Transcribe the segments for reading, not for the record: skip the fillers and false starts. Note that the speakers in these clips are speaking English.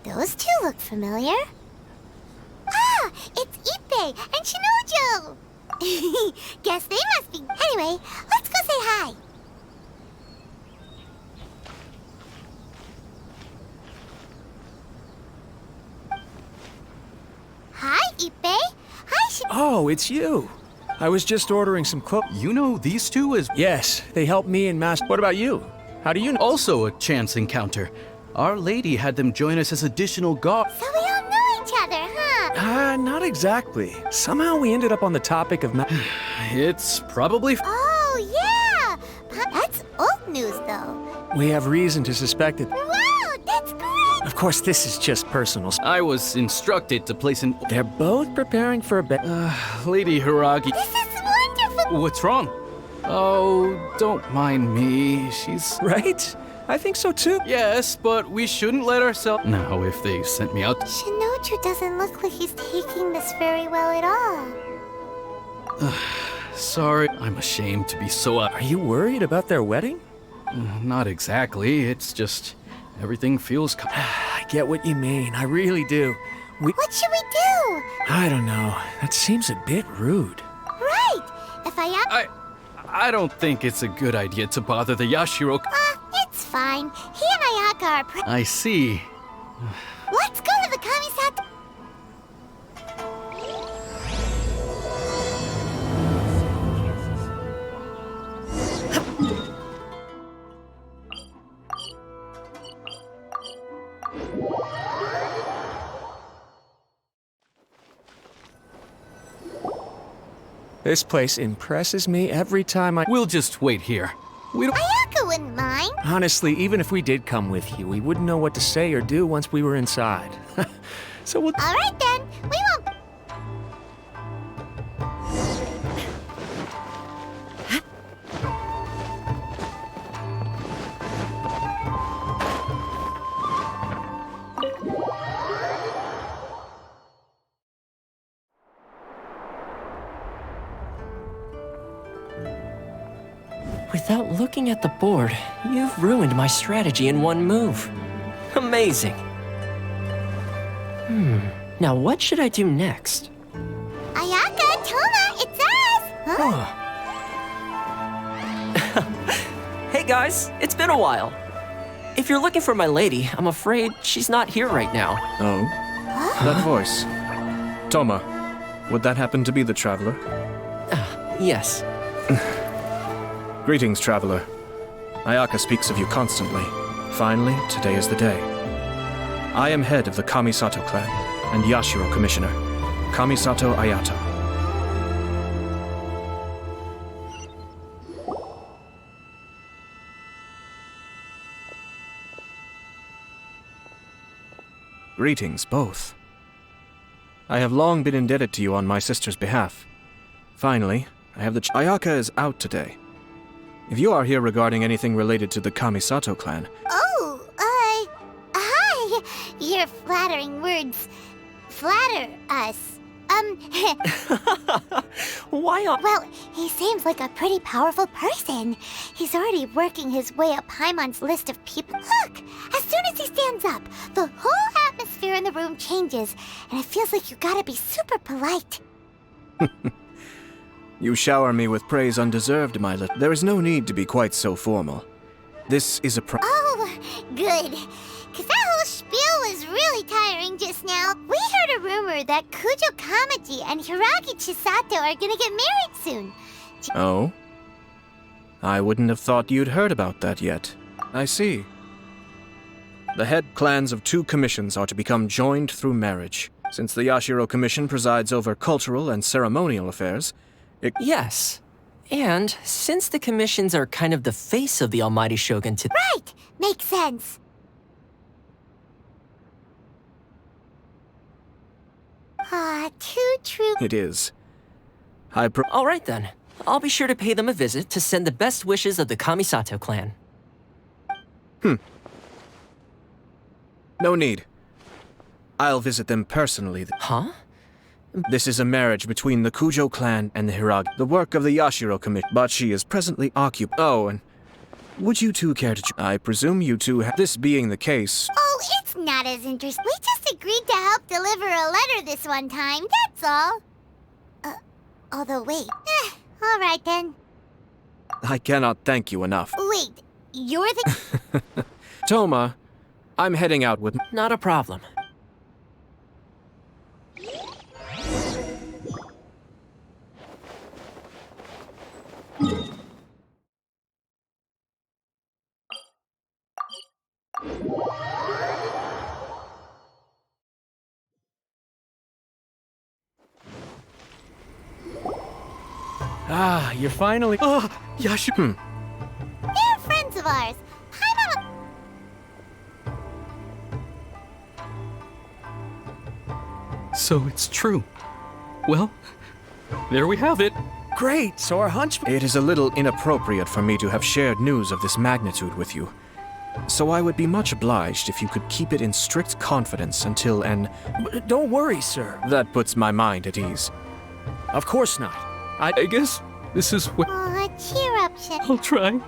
Those two look familiar. Ah, it's Ippei and Shinojo! Guess they must be... Anyway, let's go say hi. Hi, Ippei. Hi, Oh, it's you. I was just ordering some clothes. You know these two as... Yes, they helped me and Master. What about you? How do you know? Also a chance encounter. Our lady had them join us as additional guards. So we all know each other, huh? Not exactly. Somehow we ended up on the topic of It's probably... Oh, yeah! That's old news, though. We have reason to suspect it. Wow, that's great! Of course, this is just personal. I was instructed to place an... They're both preparing for a bet. Lady Hiragi... This is wonderful! What's wrong? Oh, don't mind me. She's... Right? I think so too. Yes, but we shouldn't let ourselves... Now, if they sent me out... Shinoju doesn't look like he's taking this very well at all. Sorry, I'm ashamed to be so... Are you worried about their wedding? Not exactly, it's just... Everything feels... I get what you mean, I really do. What should we do? I don't know. That seems a bit rude. Right! If I don't think it's a good idea to bother the Yashiro... It's fine. He and Ayaka are I see. Let's go to the Kamisato... This place impresses me every time I... We'll just wait here. We don't... Ayaka wouldn't mind. Honestly, even if we did come with you, we wouldn't know what to say or do once we were inside. So we'll... All right, then. We won't... Without looking at the board, you've ruined my strategy in one move. Amazing. Now what should I do next? Ayaka, Toma, it's us! Huh? Hey guys, it's been a while. If you're looking for my lady, I'm afraid she's not here right now. Oh? That voice. Toma, would that happen to be the traveler? Yes. Greetings, traveler. Ayaka speaks of you constantly. Finally, today is the day. I am head of the Kamisato clan and Yashiro commissioner, Kamisato Ayato. Greetings, both. I have long been indebted to you on my sister's behalf. Finally, I have the Ayaka is out today. If you are here regarding anything related to the Kamisato clan... Oh, hi! Your flattering words flatter us. Why on... Well, he seems like a pretty powerful person. He's already working his way up Paimon's list of people. Look! As soon as he stands up, the whole atmosphere in the room changes, and it feels like you gotta be super polite. You shower me with praise undeserved, my little... There is no need to be quite so formal. This is a Oh, good. Because that whole spiel was really tiring just now. We heard a rumor that Kujo Kamaji and Hiragi Chisato are gonna get married soon. Oh? I wouldn't have thought you'd heard about that yet. I see. The head clans of two commissions are to become joined through marriage. Since the Yashiro Commission presides over cultural and ceremonial affairs, Yes. And since the commissions are kind of the face of the Almighty Shogun to... Right! Makes sense. Too true. It is. All right then. I'll be sure to pay them a visit to send the best wishes of the Kamisato clan. No need. I'll visit them personally. Huh? This is a marriage between the Kujo clan and the Hiragi, the work of the Yashiro Commission, but she is presently occupied. Oh, and would you two care to... I presume you two have... This being the case... Oh, it's not as interesting. We just agreed to help deliver a letter this one time, that's all. Although, wait. All right, then. I cannot thank you enough. Wait, you're the... Toma, I'm heading out with... Not a problem. Ah, you're finally... Ah, Yashi... They're friends of ours. Paimon... So it's true. Well, there we have it. Great, so our hunch... It is a little inappropriate for me to have shared news of this magnitude with you. So I would be much obliged if you could keep it in strict confidence until an... Don't worry, sir. That puts my mind at ease. Of course not. I guess this is what... Aw, cheer up, Shin. I'll try.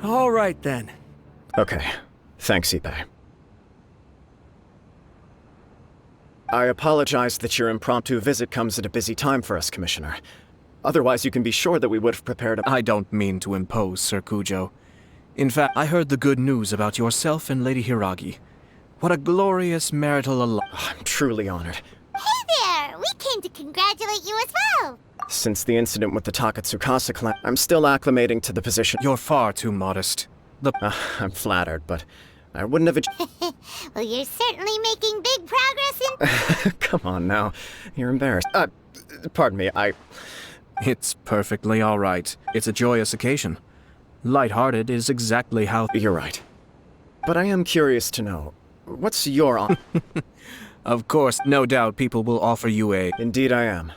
All right, then. Okay. Thanks, Ippei. I apologize that your impromptu visit comes at a busy time for us, Commissioner. Otherwise, you can be sure that we would have prepared a... I don't mean to impose, Sir Kujo. In fact, I heard the good news about yourself and Lady Hiragi. What a glorious marital I'm truly honored. Hey there! We came to congratulate you as well! Since the incident with the Takatsukasa clan, I'm still acclimating to the position. You're far too modest. I'm flattered, but I wouldn't have... Well, you're certainly making big progress in... Come on now. You're embarrassed. Pardon me, It's perfectly all right. It's a joyous occasion. Lighthearted is exactly how... You're right. But I am curious to know, what's your... Of course, no doubt people will offer you a... Indeed I am.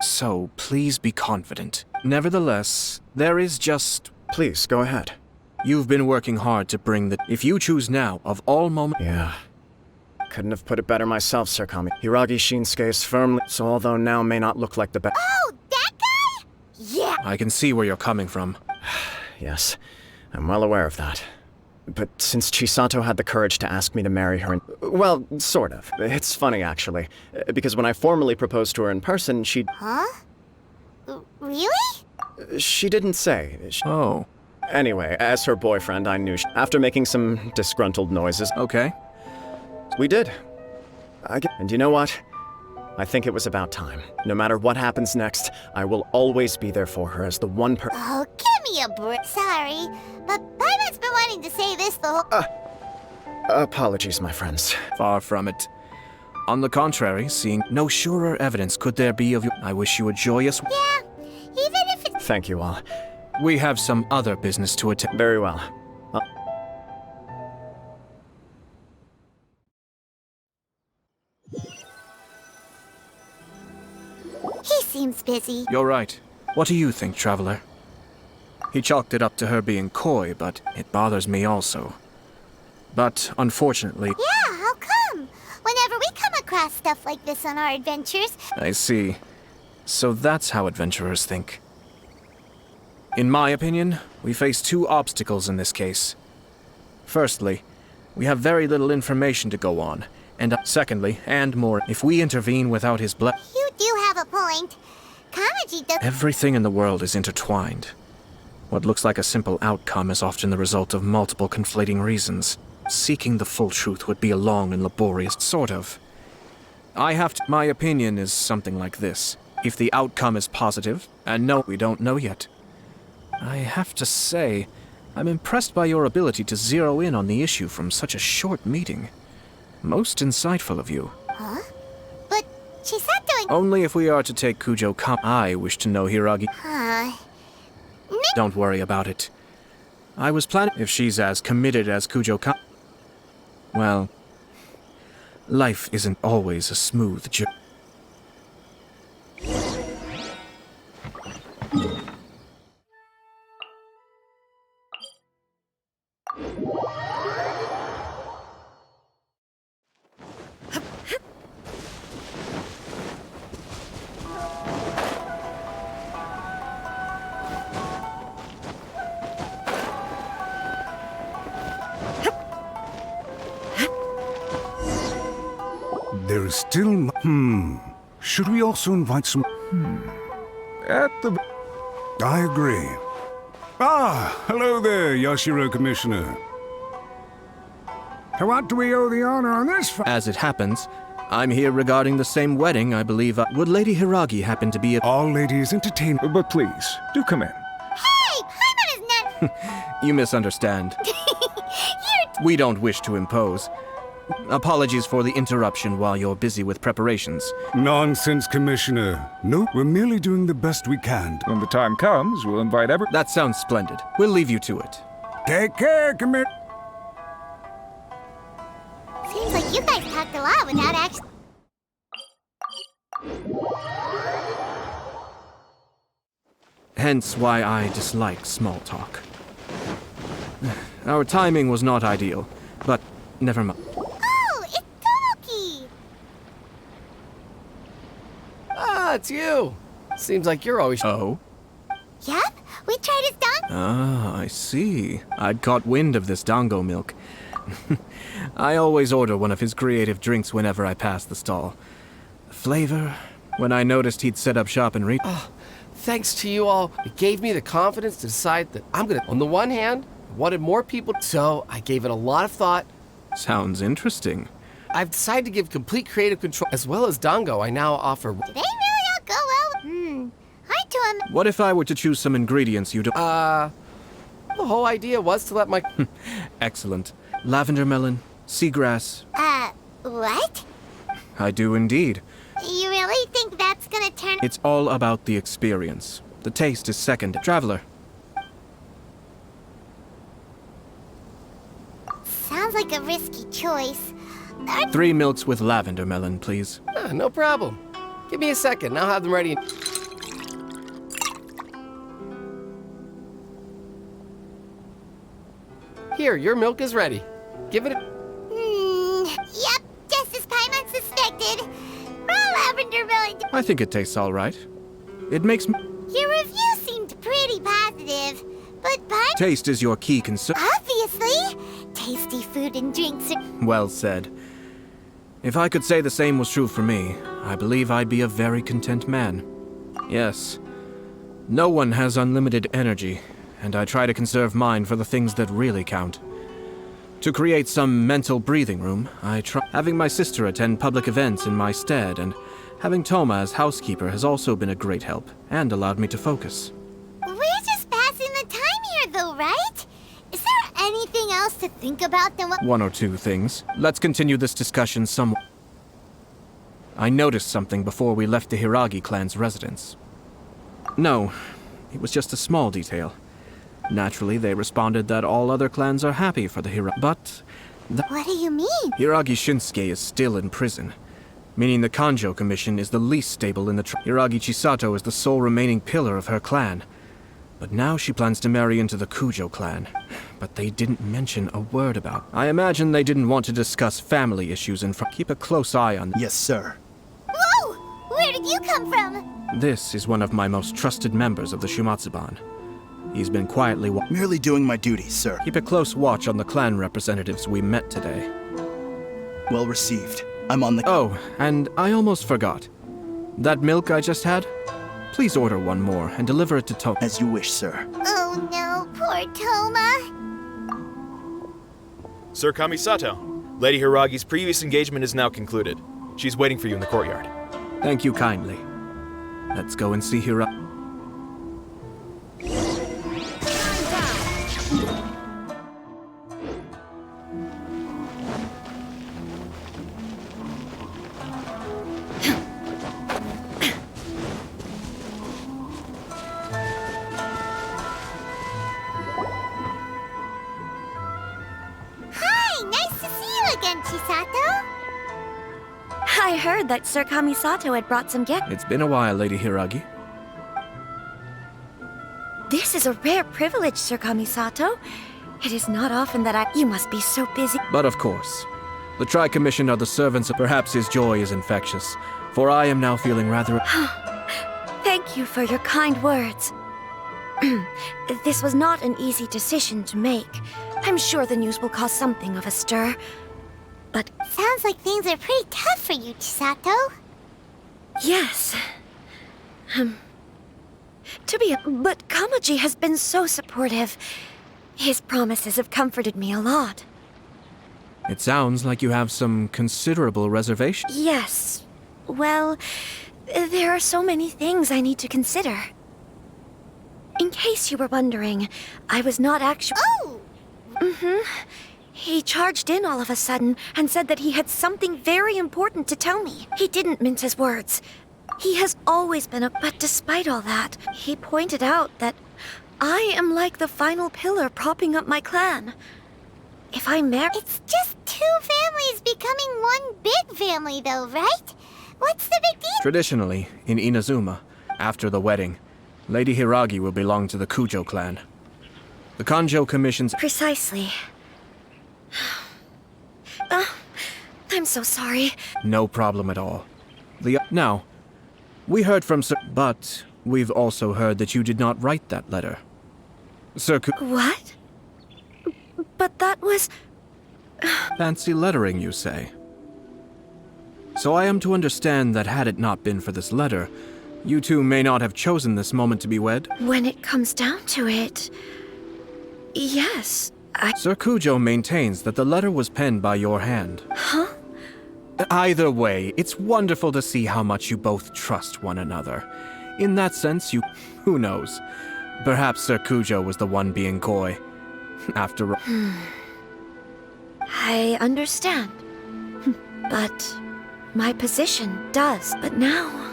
So, please be confident. Nevertheless, there is just... Please, go ahead. You've been working hard to bring the... If you choose now, of all moments... Yeah. Couldn't have put it better myself, Sir Kami. Hiragi Shinsuke is firmly... So although now may not look like the best... Oh, that guy? Yeah! I can see where you're coming from. Yes, I'm well aware of that. But since Chisato had the courage to ask me to marry her well, sort of. It's funny, actually. Because when I formally proposed to her in person, Huh? Really? She didn't say. Oh, Anyway, as her boyfriend, I knew after making some disgruntled noises, okay. we did. And you know what? I think it was about time. No matter what happens next, I will always be there for her as the one Oh, give me a break. Sorry, but Paimon's been wanting to say this the whole... Apologies, my friends. Far from it. On the contrary, seeing no surer evidence could there be of you, I wish you a joyous... Yeah, even if it's... Thank you all. We have some other business to attend. Very well. He seems busy. You're right. What do you think, Traveler? He chalked it up to her being coy, but it bothers me also. But, unfortunately... Yeah, how come? Whenever we come across stuff like this on our adventures... I see. So that's how adventurers think. In my opinion, we face two obstacles in this case. Firstly, we have very little information to go on. And secondly, and more, if we intervene without his You do have a point. Kamaji does... Everything in the world is intertwined. What looks like a simple outcome is often the result of multiple conflating reasons. Seeking the full truth would be a long and laborious sort of. My opinion is something like this. If the outcome is positive, and no, we don't know yet. I have to say, I'm impressed by your ability to zero in on the issue from such a short meeting. Most insightful of you. Huh? But Chisato... Only if we are to take Kujo I wish to know Hiragi. Don't worry about it. I was planning if she's as committed as Kujo well, life isn't always a smooth journey. There is still... Should we also invite some... At the... I agree. Ah, hello there, Yashiro Commissioner. To what do we owe the honor on this... As it happens, I'm here regarding the same wedding I believe... Would Lady Hiragi happen to be at... All ladies entertain... But please, do come in. Hey, Paimon is not... You misunderstand. You're... We don't wish to impose. Apologies for the interruption while you're busy with preparations. Nonsense, Commissioner. No, we're merely doing the best we can. When the time comes, we'll invite every... That sounds splendid. We'll leave you to it. Take care, Commissioner. Seems like you guys talked a lot without actually... Hence why I dislike small talk. Our timing was not ideal, but never mind. Oh, it's Tomoki! Ah, it's you. Seems like you're always... Oh? Yep, we tried his dog. Ah, I see. I'd caught wind of this dango milk. I always order one of his creative drinks whenever I pass the stall. The flavor, when I noticed he'd set up shop and read... Thanks to you all, it gave me the confidence to decide that I'm gonna... On the one hand, I wanted more people, so I gave it a lot of thought. Sounds interesting. I've decided to give complete creative control, as well as dango I now offer... Did they really all go well? Hi to him. What if I were to choose some ingredients you don't... The whole idea was to let my... Excellent. Lavender melon, seagrass. What? I do indeed. You really think that's gonna turn... It's all about the experience. The taste is second. Traveler. Sounds like a risky choice. 3 milks with lavender melon, please. No problem. Give me a second, I'll have them ready. Here, your milk is ready. Give it a... Yep, just as Paimon suspected. Raw lavender melon. I think it tastes all right. It makes me... Your review seemed pretty positive, but Paimon... Taste is your key concern. Obviously! Tasty food and drinks are... Well said. If I could say the same was true for me, I believe I'd be a very content man. Yes. No one has unlimited energy, and I try to conserve mine for the things that really count. To create some mental breathing room, I try having my sister attend public events in my stead, and having Toma as housekeeper has also been a great help, and allowed me to focus. We're just passing the time here, though, right? Is there anything else to think about than what... One or two things. Let's continue this discussion somewhat. I noticed something before we left the Hiragi clan's residence. No, it was just a small detail. Naturally, they responded that all other clans are happy for the Hiragi, but... What do you mean? Hiragi Shinsuke is still in prison, meaning the Kanjo Commission is the least stable in the Hiragi Chisato is the sole remaining pillar of her clan. But now she plans to marry into the Kujo clan. But they didn't mention a word about. I imagine they didn't want to discuss family issues in front. Keep a close eye on... Yes, sir. Whoa! Where did you come from? This is one of my most trusted members of the Shumatsuban. He's been quietly Merely doing my duty, sir. Keep a close watch on the clan representatives we met today. Well received. I'm on the... Oh, and I almost forgot. That milk I just had? Please order one more and deliver it to Toma. As you wish, sir. Oh no, poor Toma. Sir Kamisato, Lady Hiragi's previous engagement is now concluded. She's waiting for you in the courtyard. Thank you kindly. Let's go and see Hiragi. Chisato? I heard that Sir Kamisato had brought some gifts. It's been a while, Lady Hiragi. This is a rare privilege, Sir Kamisato. It is not often that You must be so busy. But of course, the Tri-Commission are the servants. Perhaps his joy is infectious, for I am now feeling rather... Thank you for your kind words. This was not an easy decision to make. I'm sure the news will cause something of a stir. But... Sounds like things are pretty tough for you, Chisato. Yes. But Kamaji has been so supportive. His promises have comforted me a lot. It sounds like you have some considerable reservations. Yes. Well, there are so many things I need to consider. In case you were wondering, I was not actually... Oh! He charged in all of a sudden and said that he had something very important to tell me. He didn't mince his words. He has always been a... But despite all that, he pointed out that I am like the final pillar propping up my clan. If I marry... It's just two families becoming one big family, though, right? What's the big deal? Traditionally, in Inazuma, after the wedding, Lady Hiragi will belong to the Kujo clan. The Kanjo Commission's... Precisely. I'm so sorry. No problem at all. Now, we heard from Sir... But we've also heard that you did not write that letter. Sir What? But that was... Fancy lettering, you say? So I am to understand that had it not been for this letter, you two may not have chosen this moment to be wed? When it comes down to it... Yes, Sir Kujo maintains that the letter was penned by your hand. Huh? Either way, it's wonderful to see how much you both trust one another. In that sense, who knows? Perhaps Sir Kujo was the one being coy. After all... I understand. But my position does. But now...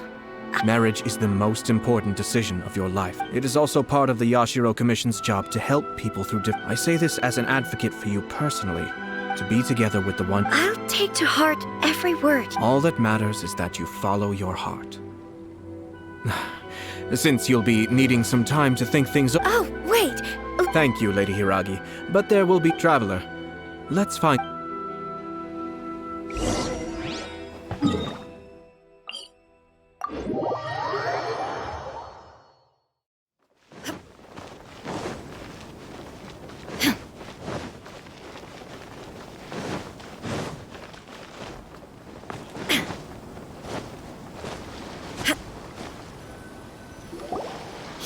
Marriage is the most important decision of your life. It is also part of the Yashiro Commission's job to help people through I say this as an advocate for you personally, to be together with the one... I'll take to heart every word. All that matters is that you follow your heart. Since you'll be needing some time to think things... Oh, wait! Thank you, Lady Hiragi. But there will be... Traveler, let's find...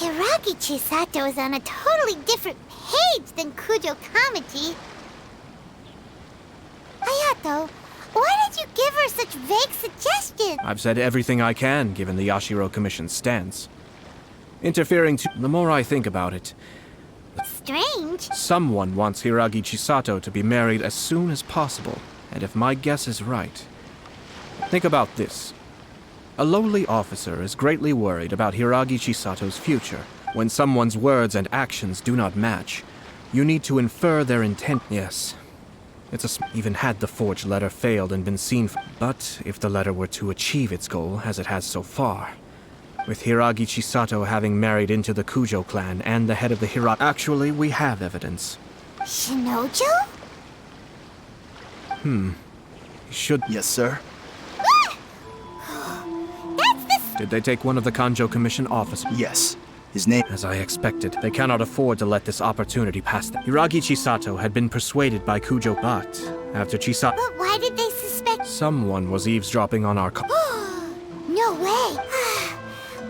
Hiragi Chisato is on a totally different page than Kujo Kamaji. Ayato, why did you give her such vague suggestions? I've said everything I can, given the Yashiro Commission's stance. Interfering the more I think about it... Strange. Someone wants Hiragi Chisato to be married as soon as possible, and if my guess is right... Think about this. A lowly officer is greatly worried about Hiragi Chisato's future. When someone's words and actions do not match, you need to infer their intent. Yes. Even had the forged letter failed and been seen... But if the letter were to achieve its goal, as it has so far... With Hiragi Chisato having married into the Kujo clan and the head of the Hiragi... Actually, we have evidence. Shinojo? Should... Yes, sir. Did they take one of the Kanjo Commission officers? Yes. His name... As I expected, they cannot afford to let this opportunity pass them. Hiragi Chisato had been persuaded by Kujo, but after Chisato... But why did they suspect... Someone was eavesdropping on our... No way.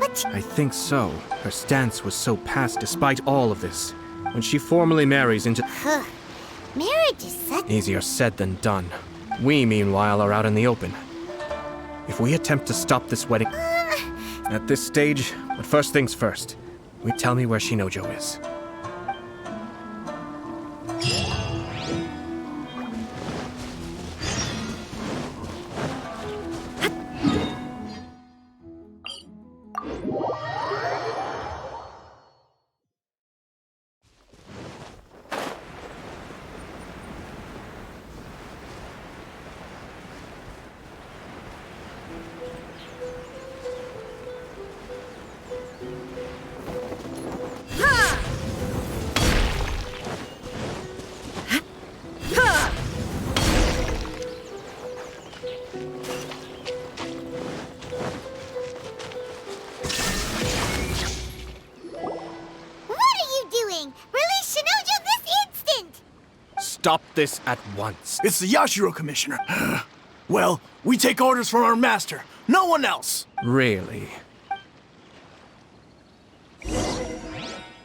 But... I think so. Her stance was so past despite all of this. When she formally marries into... Marriage is such... Easier said than done. We, meanwhile, are out in the open. If we attempt to stop this wedding... At this stage, but first things first, tell me where Shinojo is. stop this at once. It's the Yashiro Commissioner. Well, we take orders from our master. No one else. Really?